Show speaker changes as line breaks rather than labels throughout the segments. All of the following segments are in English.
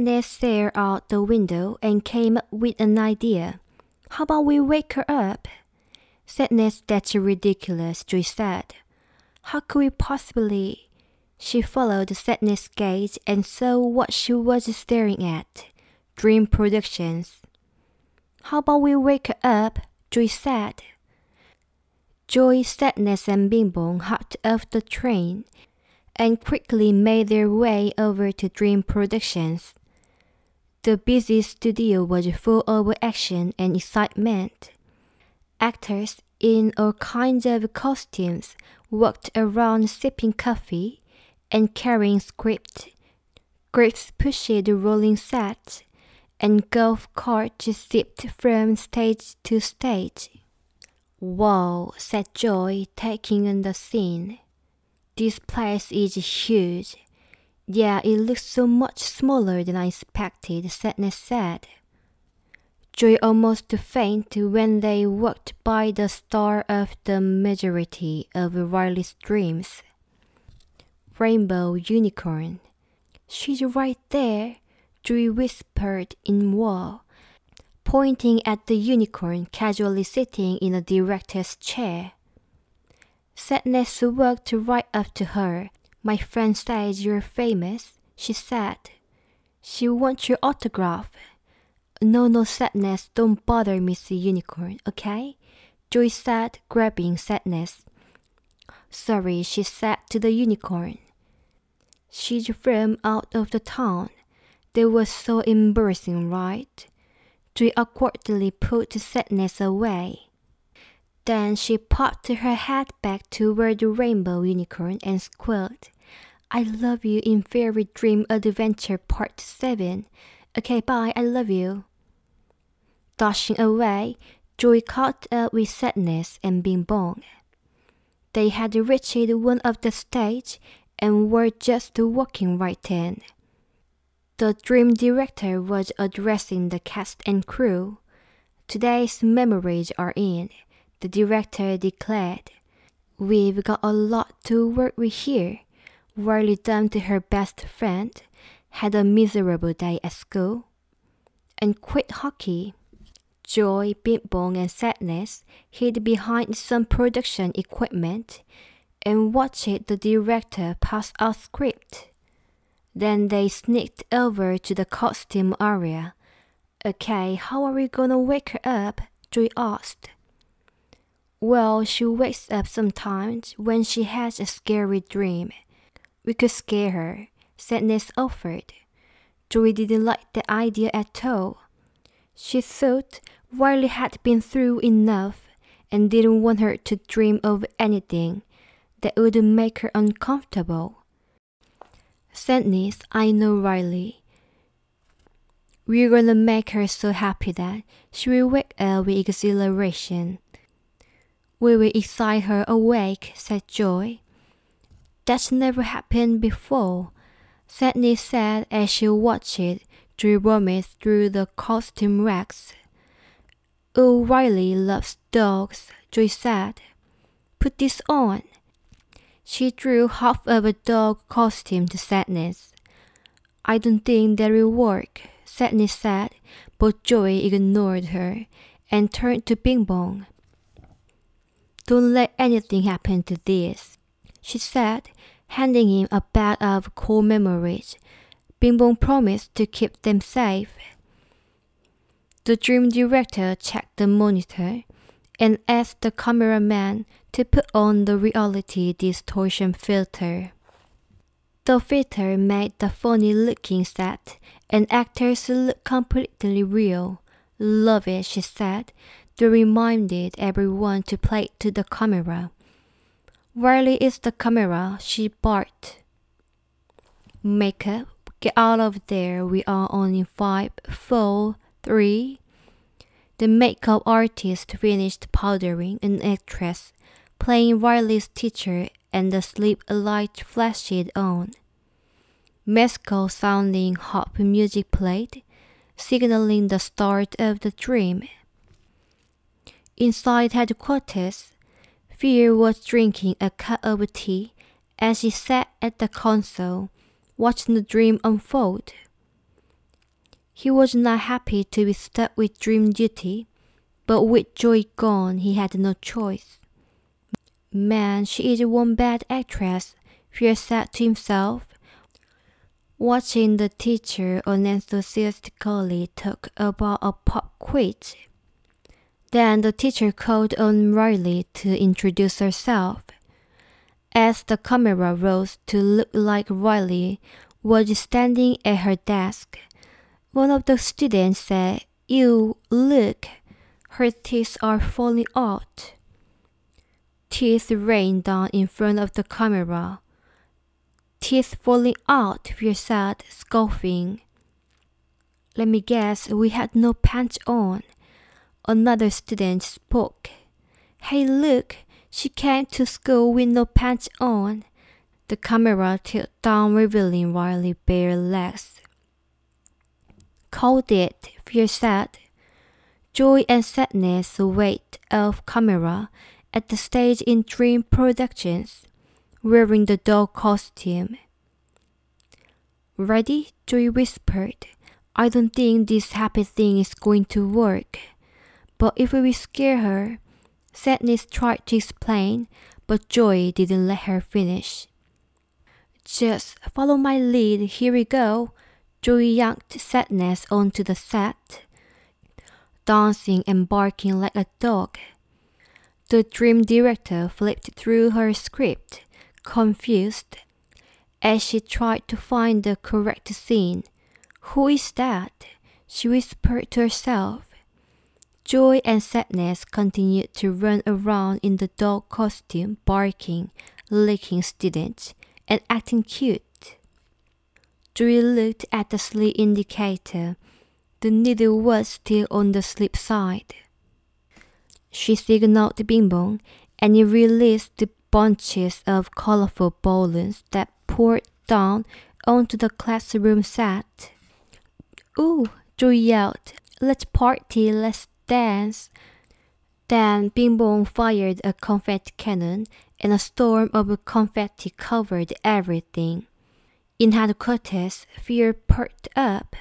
Sadness stared out the window and came up with an idea. How about we wake her up? Sadness, that's ridiculous, Joy said. How could we possibly? She followed Sadness' gaze and saw what she was staring at. Dream Productions. How about we wake her up? Joy said. Joy, Sadness, and Bing Bong hopped off the train and quickly made their way over to Dream Productions. The busy studio was full of action and excitement. Actors in all kinds of costumes walked around sipping coffee and carrying scripts. Grips pushed rolling sets, and golf carts zipped from stage to stage. Wow, said Joy, taking in the scene. This place is huge. Yeah, it looks so much smaller than I expected, Sadness said. Joy almost fainted when they walked by the star of the majority of Riley's dreams. Rainbow Unicorn. She's right there, Joy whispered in awe, pointing at the unicorn casually sitting in the director's chair. Sadness walked right up to her. My friend says you're famous, she said. She wants your autograph. No, Sadness, don't bother Miss Unicorn, okay? Joy said, grabbing Sadness. Sorry, she said to the unicorn. She's from out of the town. That was so embarrassing, right? Joy awkwardly put Sadness away. Then she popped her head back toward the rainbow unicorn and squealed, I love you in Fairy Dream Adventure Part 7. Okay, bye, I love you. Dashing away, Joy caught up with Sadness and Bing Bong. They had reached one of the stage and were just walking right in. The dream director was addressing the cast and crew. Today's memories are in, the director declared. We've got a lot to work with here. Riley dumped her best friend, had a miserable day at school, and quit hockey. Joy, Bing Bong, and Sadness hid behind some production equipment and watched the director pass out script. Then they sneaked over to the costume area. Okay, how are we gonna wake her up? Joy asked. Well, she wakes up sometimes when she has a scary dream. We could scare her, Sadness offered. Joy didn't like the idea at all. She thought Riley had been through enough and didn't want her to dream of anything that would make her uncomfortable. Sadness, I know Riley. We're gonna make her so happy that she will wake up with exhilaration. We will excite her awake, said Joy. That's never happened before, Sadness said as she watched Joy rummage through the costume racks. Oh, Riley loves dogs, Joy said. Put this on. She drew half of a dog costume to Sadness. I don't think that will work, Sadness said, but Joy ignored her and turned to Bing Bong. Don't let anything happen to this, she said, handing him a bag of cool memories. Bing Bong promised to keep them safe. The dream director checked the monitor and asked the cameraman to put on the reality distortion filter. The filter made the funny-looking set and actors look completely real. Love it, she said. They reminded everyone to play to the camera. Riley is the camera, she barked. Makeup, get out of there. We are on in 5, 4, 3. The makeup artist finished powdering an actress, playing Riley's teacher, and the sleep light flashed on. Mescal-sounding harp music played, signaling the start of the dream. Inside headquarters, Fear was drinking a cup of tea as she sat at the console, watching the dream unfold. He was not happy to be stuck with dream duty, but with Joy gone, he had no choice. Man, she is one bad actress, Fear said to himself, watching the teacher unenthusiastically talk about a pop quiz. Then the teacher called on Riley to introduce herself. As the camera rose to look like Riley was standing at her desk, one of the students said, "Ew, look, her teeth are falling out." Teeth rained down in front of the camera. "Teeth falling out," Fear said, scoffing. "Let me guess, we had no pants on." Another student spoke. "Hey, look, she came to school with no pants on." The camera tilted down, revealing Riley's bare legs. "Called it," Fear said. Joy and Sadness wait off camera at the stage in Dream Productions, wearing the dog costume. "Ready?" Joy whispered. "I don't think this happy thing is going to work. But if we scare her," Sadness tried to explain, but Joy didn't let her finish. "Just follow my lead, here we go." Joy yanked Sadness onto the set, dancing and barking like a dog. The dream director flipped through her script, confused, as she tried to find the correct scene. "Who is that?" she whispered to herself. Joy and Sadness continued to run around in the dog costume, barking, licking students, and acting cute. Joy looked at the sleep indicator. The needle was still on the sleep side. She signaled Bing Bong, and he released the bunches of colorful balloons that poured down onto the classroom set. "Ooh," Joy yelled. "Let's party, let's dance." Then Bing Bong fired a confetti cannon, and a storm of confetti covered everything. In headquarters, Fear perked up.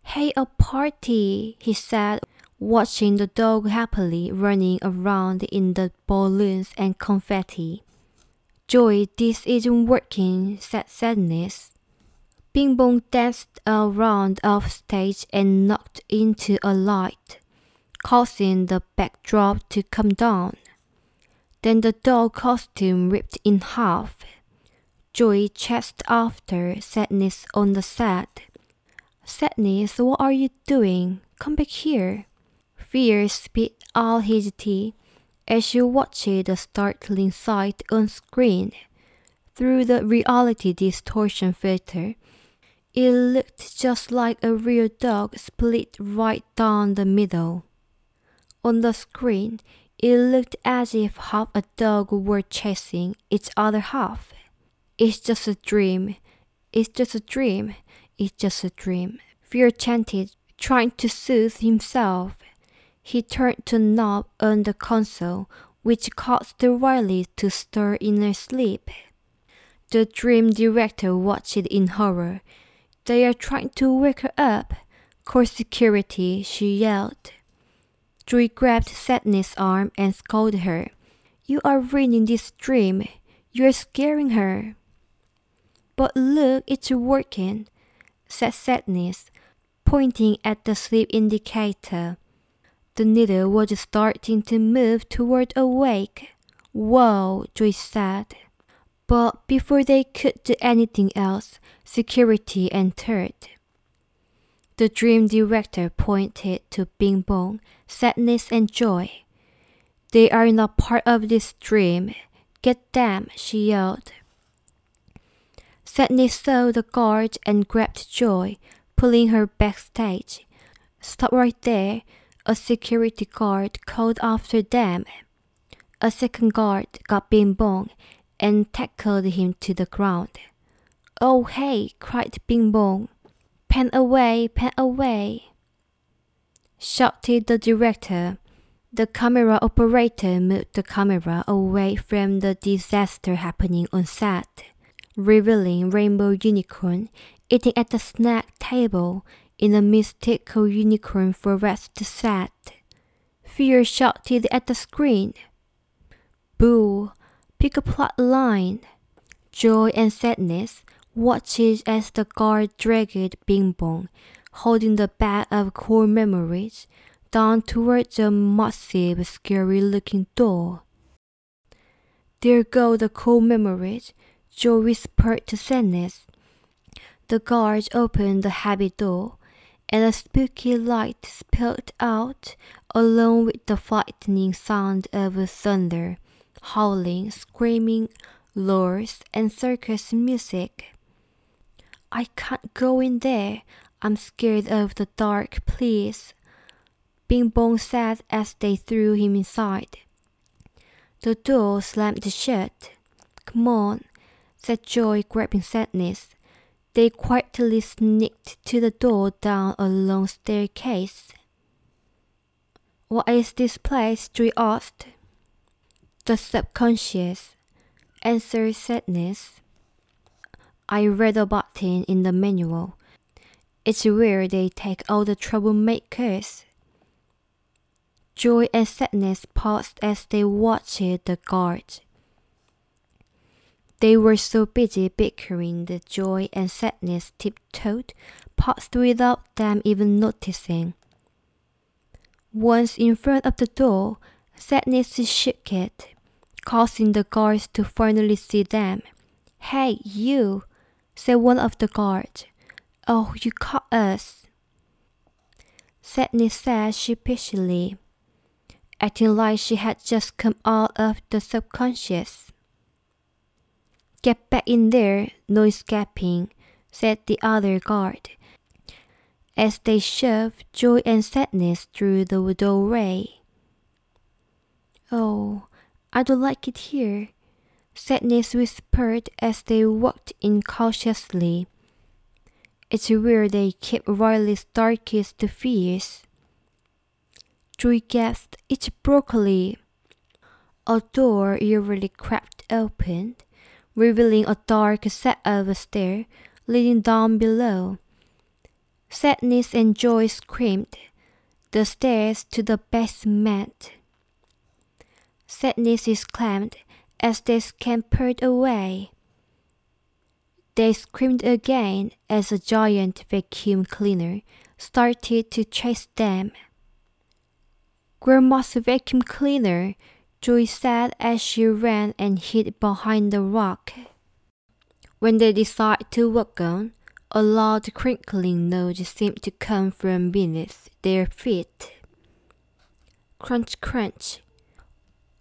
"Hey, a party," he said, watching the dog happily running around in the balloons and confetti. "Joy, this isn't working," said Sadness. Bing Bong danced around off stage and knocked into a light, causing the backdrop to come down. Then the dog costume ripped in half. Joy chased after Sadness on the set. "Sadness, what are you doing? Come back here." Fear spit out his tea as she watched the startling sight on screen. Through the reality distortion filter, it looked just like a real dog split right down the middle. On the screen, it looked as if half a dog were chasing its other half. "It's just a dream. It's just a dream. It's just a dream," Fear chanted, trying to soothe himself. He turned the knob on the console, which caused Riley to stir in her sleep. The dream director watched it in horror. "They are trying to wake her up. Call security," she yelled. Joy grabbed Sadness' arm and scolded her. "You are ruining this dream. You are scaring her." "But look, it's working," said Sadness, pointing at the sleep indicator. The needle was starting to move toward awake. "Whoa," Joy said. But before they could do anything else, security entered. The dream director pointed to Bing Bong, Sadness, and Joy. "They are not part of this dream. Get them," she yelled. Sadness saw the guard and grabbed Joy, pulling her backstage. "Stop right there," a security guard called after them. A second guard got Bing Bong and tackled him to the ground. "Oh, hey," cried Bing Bong. Pen away," shouted the director. The camera operator moved the camera away from the disaster happening on set, revealing Rainbow Unicorn eating at the snack table in a mystical unicorn forest sat. Fear shouted at the screen. Boo, pick a plot line. Joy and sadness watched as the guard dragged Bing Bong, holding the bag of core memories, down towards a massive, scary-looking door. There go the core memories, Joy whispered to sadness. The guard opened the heavy door, and a spooky light spilled out, along with the frightening sound of thunder, howling, screaming, roars, and circus music. I can't go in there. I'm scared of the dark, please, Bing Bong said as they threw him inside. The door slammed shut. Come on, said Joy, grabbing sadness. They quietly sneaked to the door down a long staircase. What is this place? Joy asked. The subconscious, answered sadness. I read about it in the manual. It's where they take all the troublemakers. Joy and sadness paused as they watched the guards. They were so busy bickering that Joy and sadness tiptoed past without them even noticing. Once in front of the door, sadness shook it, causing the guards to finally see them. Hey, you, said one of the guards. Oh, you caught us, sadness said sheepishly, acting like she had just come out of the subconscious. Get back in there, no escaping, said the other guard, as they shoved Joy and sadness through the doorway. Oh, I don't like it here, sadness whispered as they walked in cautiously. It's where they keep Riley's darkest fears. Joy gasped, it's broccoli. A door eerily cracked open, revealing a dark set of stairs leading down below. Sadness and Joy screamed, the stairs to the basement. Sadness exclaimed as they scampered away. They screamed again as a giant vacuum cleaner started to chase them. Grandma's vacuum cleaner, Joy said as she ran and hid behind the rock. When they decided to walk on, a loud crinkling noise seemed to come from beneath their feet. Crunch, crunch.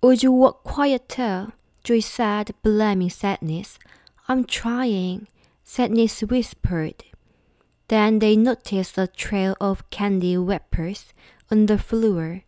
Would you walk quieter? Joy said, blaming sadness. I'm trying, sadness whispered. Then they noticed a trail of candy wrappers on the floor.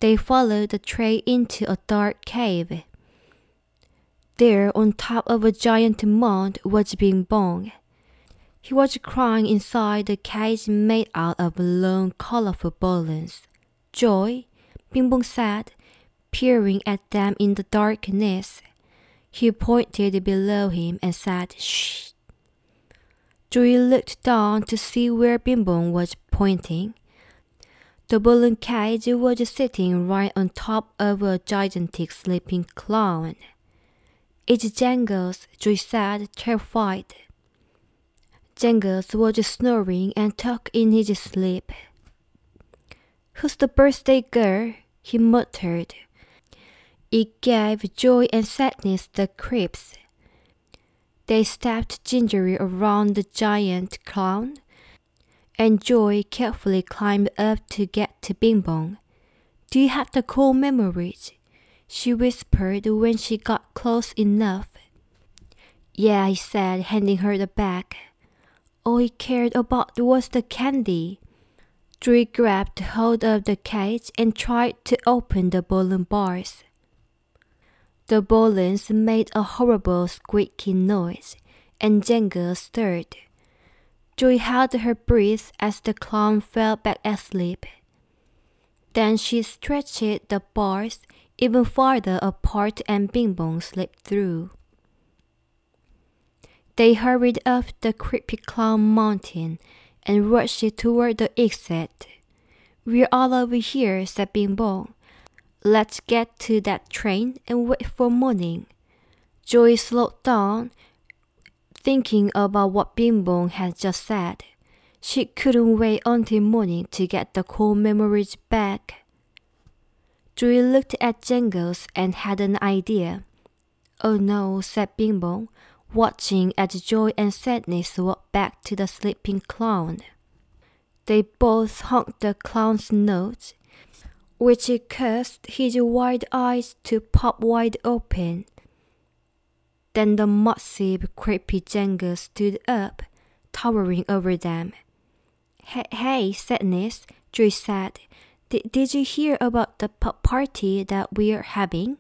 They followed the trail into a dark cave. There, on top of a giant mound, was Bing Bong. He was crying inside a cage made out of long, colorful balloons. Joy, Bing Bong said, peering at them in the darkness. He pointed below him and said, shh. Joy looked down to see where Bing Bong was pointing. The balloon cage was sitting right on top of a gigantic sleeping clown. It's Jangles, Joy said, terrified. Jangles was snoring and talked in his sleep. Who's the birthday girl? He muttered. It gave Joy and sadness the creeps. They stepped gingerly around the giant clown, and Joy carefully climbed up to get to Bing Bong. Do you have the core memories? She whispered when she got close enough. Yeah, he said, handing her the bag. All he cared about was the candy. Joy grabbed hold of the cage and tried to open the balloon bars. The balloons made a horrible squeaky noise, and Jangles stirred. Joy held her breath as the clown fell back asleep. Then she stretched the bars even farther apart and Bing Bong slipped through. They hurried up the creepy clown mountain and rushed toward the exit. "We're all over here," said Bing Bong. "Let's get to that train and wait for morning." Joy slowed down, thinking about what Bing Bong had just said. She couldn't wait until morning to get the cold memories back. Joy looked at Jangles and had an idea. "Oh no," said Bing Bong, watching as Joy and Sadness walked back to the sleeping clown. They both honked the clown's nose, which caused his wide eyes to pop wide open. Then the massive, creepy Jangles stood up, towering over them. Hey, Sadness," Joy said. Did you hear about the party that we're having?"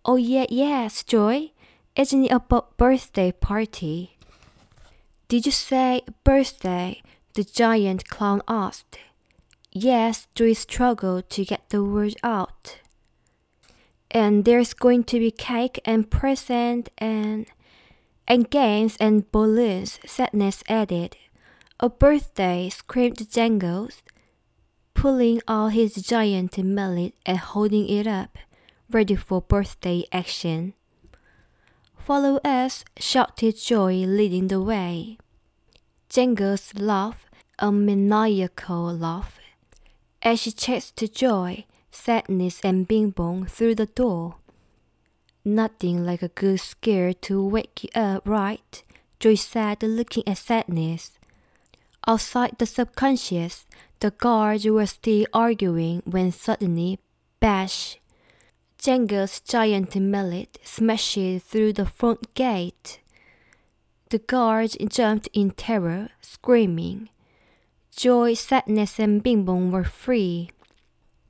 "Oh, yes, Joy. Isn't it a birthday party?" "Did you say birthday?" the giant clown asked. "Yes," Joy struggled to get the word out. "And there's going to be cake and present and games and balloons," Sadness added. "A birthday," screamed Jangles, pulling out his giant mallet and holding it up, ready for birthday action. "Follow us," shouted Joy, leading the way. Jangles laughed, a maniacal laugh, as she chased Joy, Sadness, and Bing Bong through the door. "Nothing like a good scare to wake you up, right?" Joy said, looking at Sadness. Outside the subconscious, the guards were still arguing when suddenly, bash! Jangles' giant mallet smashed through the front gate. The guards jumped in terror, screaming. Joy, Sadness, and Bing Bong were free.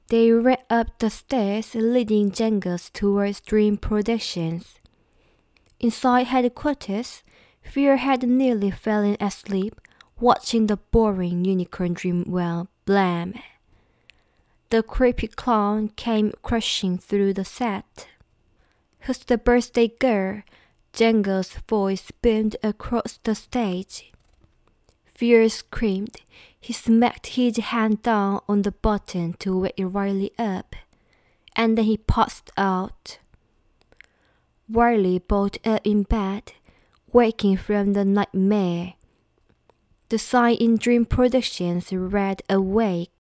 They ran up the stairs, leading Jangles towards Dream Productions. Inside headquarters, Fear had nearly fallen asleep, watching the boring unicorn dream well blam. The creepy clown came crashing through the set. "Who's the birthday girl?" Jangles' voice boomed across the stage. Fear screamed. He smacked his hand down on the button to wake Riley up, and then he passed out. Riley bolt up in bed, waking from the nightmare. The sign in Dream Productions read "Awake."